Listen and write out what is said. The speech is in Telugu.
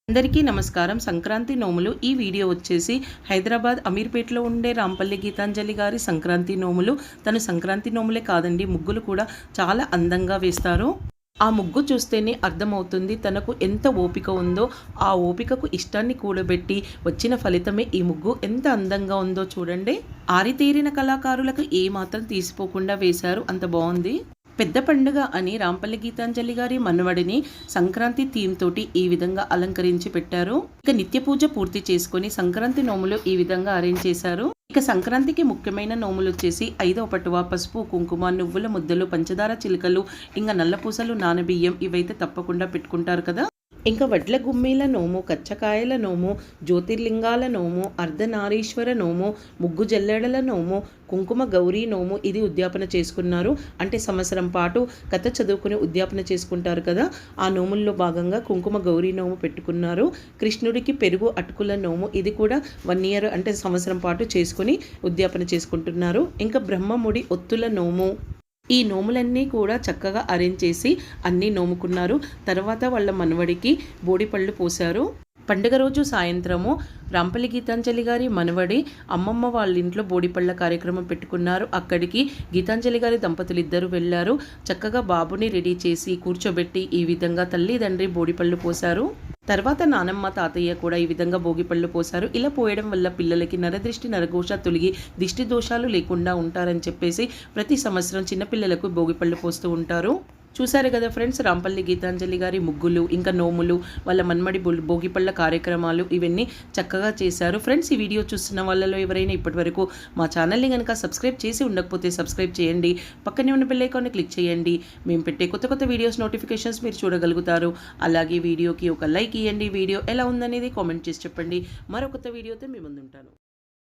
అందరికీ నమస్కారం. సంక్రాంతి నోములు. ఈ వీడియో వచ్చేసి హైదరాబాద్ అమీర్పేటలో ఉండే రాంపల్లి గీతాంజలి గారి సంక్రాంతి నోములు. తను సంక్రాంతి నోములే కాదండి, ముగ్గులు కూడా చాలా అందంగా వేస్తారు. ఆ ముగ్గు చూస్తేనే అర్థమవుతుంది తనకు ఎంత ఓపిక ఉందో. ఆ ఓపికకు ఇష్టాన్ని కూడబెట్టి వచ్చిన ఫలితమే ఈ ముగ్గు ఎంత అందంగా ఉందో చూడండి. ఆరితేరిన కళాకారులకు ఏ మాత్రం తీసిపోకుండా వేశారు, అంత బాగుంది. పెద్ద పండుగ అని రాంపల్లి గీతాంజలి గారి మనవడిని సంక్రాంతి థీమ్ తోటి ఈ విధంగా అలంకరించి పెట్టారు. ఇక నిత్య పూజ పూర్తి చేసుకుని సంక్రాంతి నోములు ఈ విధంగా అరేంజ్ చేశారు. ఇక సంక్రాంతికి ముఖ్యమైన నోములు వచ్చేసి 5వ పటువ, పసుపు, కుంకుమ, నువ్వుల ముద్దలు, పంచదార చిలుకలు, ఇంకా నల్లపూసలు, నానబియ్యం ఇవైతే తప్పకుండా పెట్టుకుంటారు కదా. ఇంకా వడ్ల గుమ్మీల నోము, కచ్చకాయల నోము, జ్యోతిర్లింగాల నోము, అర్ధనారీశ్వర నోము, ముగ్గు జల్లెడల నోము, కుంకుమ గౌరీ నోము ఇది ఉద్యాపన చేసుకున్నారు. అంటే సంవత్సరం పాటు కథ చదువుకుని ఉద్యాపన చేసుకుంటారు కదా, ఆ నోముల్లో భాగంగా కుంకుమ గౌరీ నోము పెట్టుకున్నారు. కృష్ణుడికి పెరుగు అటుకుల నోము ఇది కూడా 1 ఇయర్ అంటే సంవత్సరం పాటు చేసుకుని ఉద్యాపన చేసుకుంటున్నారు. ఇంకా బ్రహ్మముడి ఒత్తుల నోము, ఈ నోములన్నీ కూడా చక్కగా అరేంజ్ చేసి అన్నీ నోముకున్నారు. తర్వాత వాళ్ళ మనవడికి బోడిపళ్ళు పోశారు. పండుగ రోజు సాయంత్రము రాంపల్లి గీతాంజలి గారి మనవడి అమ్మమ్మ వాళ్ళ ఇంట్లో బోడిపళ్ళ కార్యక్రమం పెట్టుకున్నారు. అక్కడికి గీతాంజలి గారి దంపతులు ఇద్దరు వెళ్ళారు. చక్కగా బాబుని రెడీ చేసి కూర్చోబెట్టి ఈ విధంగా తల్లిదండ్రి బోడిపళ్ళు పోశారు. తర్వాత నానమ్మ తాతయ్య కూడా ఈ విధంగా భోగిపళ్ళు పోశారు. ఇలా పోయడం వల్ల పిల్లలకి నరదృష్టి నరఘోష తొలగి దిష్టి దోషాలు లేకుండా ఉంటారని చెప్పేసి ప్రతి సంవత్సరం చిన్నపిల్లలకు భోగిపళ్ళు పోస్తూ ఉంటారు. చూసారు కదా ఫ్రెండ్స్, రాంపల్లి గీతాంజలి గారి ముగ్గులు, ఇంకా నోములు, వాళ్ళ మన్మడి భోగిపళ్ళ కార్యక్రమాలు ఇవన్నీ చక్కగా చేశారు. ఫ్రెండ్స్, ఈ వీడియో చూస్తున్న వాళ్ళలో ఎవరైనా ఇప్పటివరకు మా ఛానల్ని కనుక సబ్స్క్రైబ్ చేసి ఉండకపోతే సబ్స్క్రైబ్ చేయండి. పక్కనే ఉన్న బెల్ ఐకాన్ని క్లిక్ చేయండి. మేము పెట్టే కొత్త కొత్త వీడియోస్ నోటిఫికేషన్స్ మీరు చూడగలుగుతారు. అలాగే వీడియోకి ఒక లైక్ ఇవ్వండి. వీడియో ఎలా ఉందనేది కామెంట్ చేసి చెప్పండి. మరో కొత్త వీడియోతో మీ ముందుంటాను.